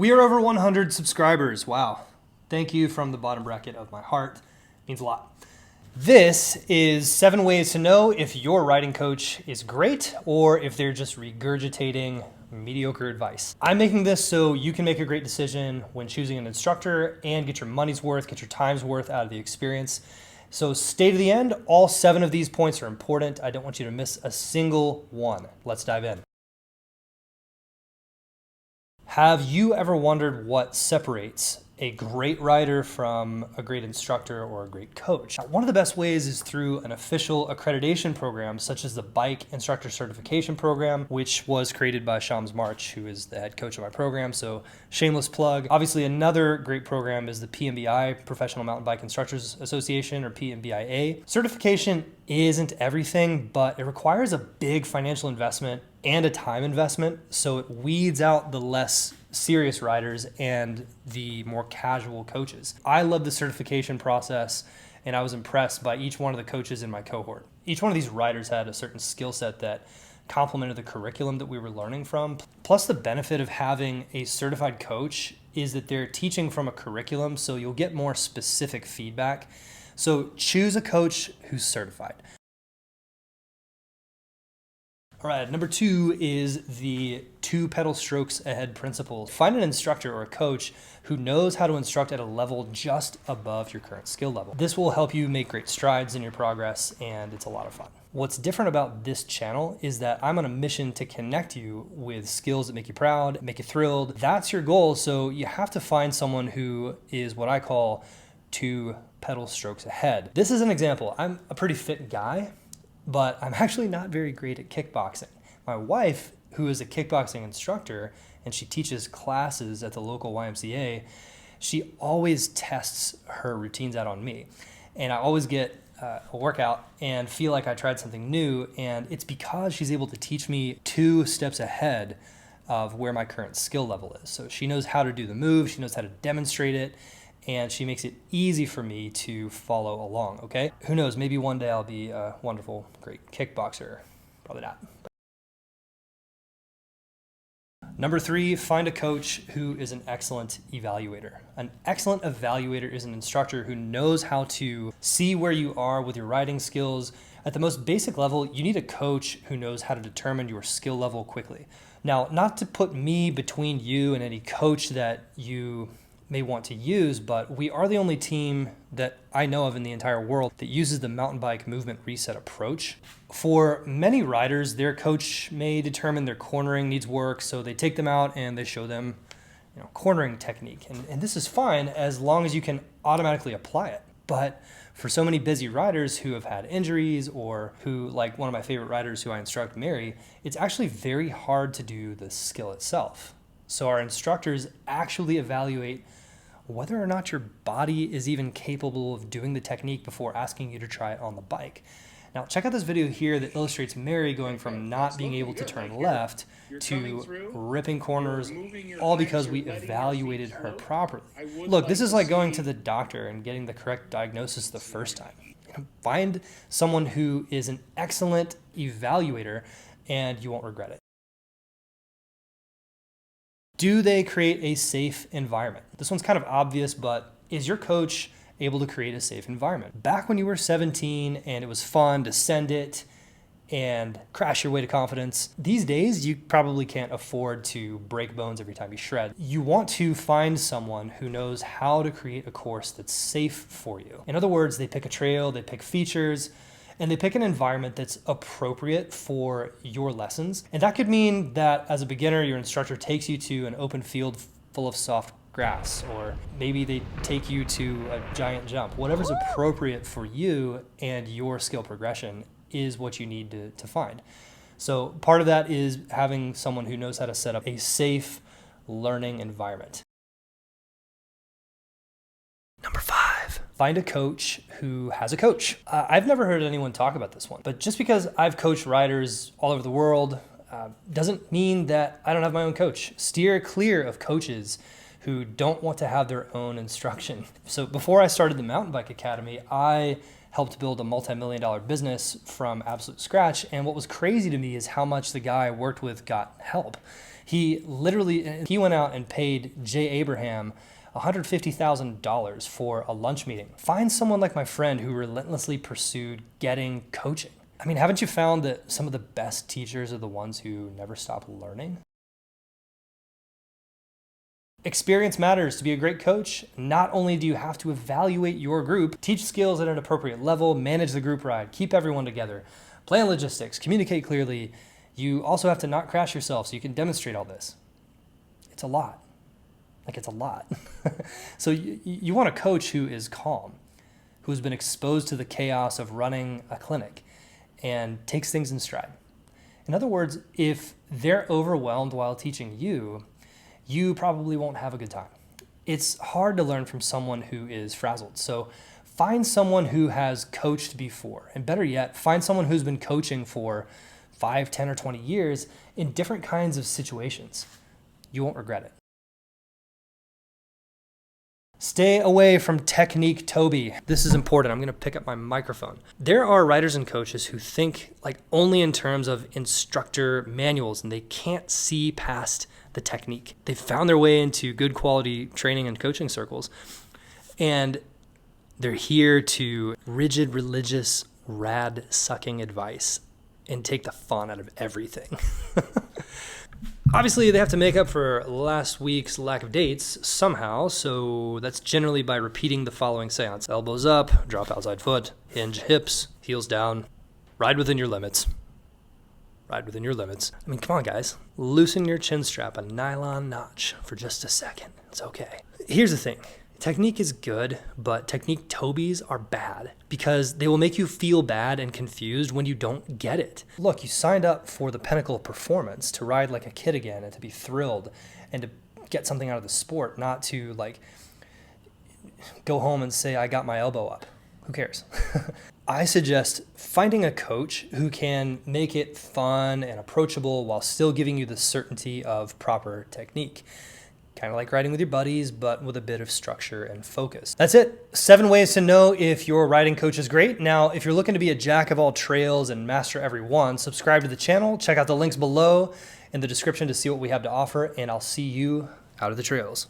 We are over 100 subscribers. Wow. Thank you from the bottom bracket of my heart. It means a lot. This is 7 ways to know if your riding coach is great or if they're just regurgitating mediocre advice. I'm making this so you can make a great decision when choosing an instructor and get your money's worth, get your time's worth out of the experience. So stay to the end. All 7 of these points are important. I don't want you to miss a single one. Let's dive in. Have you ever wondered what separates a great rider from a great instructor or a great coach? One of the best ways is through an official accreditation program, such as the Bike Instructor Certification Program, which was created by Shams March, who is the head coach of my program. So shameless plug. Obviously, another great program is the PMBI, Professional Mountain Bike Instructors Association, or PMBIA. Certification isn't everything, but it requires a big financial investment and a time investment, so it weeds out the less serious riders and the more casual coaches. I love the certification process, and I was impressed by each one of the coaches in my cohort. Each one of these riders had a certain skill set that complemented the curriculum that we were learning from. Plus, the benefit of having a certified coach is that they're teaching from a curriculum, so you'll get more specific feedback. So choose a coach who's certified. All right, number 2 is the 2 pedal strokes ahead principle. Find an instructor or a coach who knows how to instruct at a level just above your current skill level. This will help you make great strides in your progress, and it's a lot of fun. What's different about this channel is that I'm on a mission to connect you with skills that make you proud, make you thrilled. That's your goal, so you have to find someone who is what I call 2 pedal strokes ahead. This is an example. I'm a pretty fit guy, but I'm actually not very great at kickboxing. My wife, who is a kickboxing instructor, and she teaches classes at the local YMCA, she always tests her routines out on me. And I always get a workout and feel like I tried something new, and it's because she's able to teach me 2 steps ahead of where my current skill level is. So she knows how to do the move, she knows how to demonstrate it, and she makes it easy for me to follow along, okay? Who knows, maybe one day I'll be a wonderful, great kickboxer. Probably not. Number 3, find a coach who is an excellent evaluator. An excellent evaluator is an instructor who knows how to see where you are with your riding skills. At the most basic level, you need a coach who knows how to determine your skill level quickly. Now, not to put me between you and any coach that you may want to use, but we are the only team that I know of in the entire world that uses the mountain bike movement reset approach. For many riders, their coach may determine their cornering needs work, so they take them out and they show them, cornering technique. And this is fine as long as you can automatically apply it. But for so many busy riders who have had injuries, or who, like one of my favorite riders who I instruct, Mary, it's actually very hard to do the skill itself. So our instructors actually evaluate whether or not your body is even capable of doing the technique before asking you to try it on the bike. Now, check out this video here that illustrates Mary going from not being able to turn left to ripping corners, all because we evaluated her properly. Look, this is like going to the doctor and getting the correct diagnosis the first time. Find someone who is an excellent evaluator and you won't regret it. Do they create a safe environment? This one's kind of obvious, but is your coach able to create a safe environment? Back when you were 17 and it was fun to send it and crash your way to confidence, these days you probably can't afford to break bones every time you shred. You want to find someone who knows how to create a course that's safe for you. In other words, they pick a trail, they pick features, and they pick an environment that's appropriate for your lessons. And that could mean that as a beginner, your instructor takes you to an open field full of soft grass, or maybe they take you to a giant jump. Whatever's appropriate for you and your skill progression is what you need to find. So part of that is having someone who knows how to set up a safe learning environment. Number 5, find a coach who has a coach. I've never heard anyone talk about this one, but just because I've coached riders all over the world doesn't mean that I don't have my own coach. Steer clear of coaches who don't want to have their own instruction. So before I started the Mountain Bike Academy, I helped build a multi-million-dollar business from absolute scratch. And what was crazy to me is how much the guy I worked with got help. He went out and paid Jay Abraham $150,000 for a lunch meeting. Find someone like my friend who relentlessly pursued getting coaching. I mean, haven't you found that some of the best teachers are the ones who never stop learning? Experience matters. To be a great coach, not only do you have to evaluate your group, teach skills at an appropriate level, manage the group ride, keep everyone together, plan logistics, communicate clearly, you also have to not crash yourself so you can demonstrate all this. It's a lot. It's a lot. So you want a coach who is calm, who's been exposed to the chaos of running a clinic and takes things in stride. In other words, if they're overwhelmed while teaching you, you probably won't have a good time. It's hard to learn from someone who is frazzled. So find someone who has coached before, and better yet, find someone who's been coaching for 5, 10, or 20 years in different kinds of situations. You won't regret it. Stay away from technique Toby. This is important. I'm going to pick up my microphone. There are writers and coaches who think only in terms of instructor manuals, and they can't see past the technique. They've found their way into good quality training and coaching circles, and they're here to rigid, religious, rad sucking advice and take the fun out of everything. Obviously, they have to make up for last week's lack of dates somehow, so that's generally by repeating the following seance. Elbows up, drop outside foot, hinge hips, heels down, ride within your limits. Ride within your limits. I mean, come on, guys. Loosen your chin strap a nylon notch for just a second. It's okay. Here's the thing. Technique is good, but technique Tobies are bad because they will make you feel bad and confused when you don't get it. Look, you signed up for the pinnacle of performance, to ride like a kid again and to be thrilled and to get something out of the sport, not to go home and say, I got my elbow up. Who cares? I suggest finding a coach who can make it fun and approachable while still giving you the certainty of proper technique. Kind of like riding with your buddies, but with a bit of structure and focus. That's it. 7 ways to know if your riding coach is great. Now, if you're looking to be a jack of all trails and master every one, subscribe to the channel. Check out the links below in the description to see what we have to offer, and I'll see you out of the trails.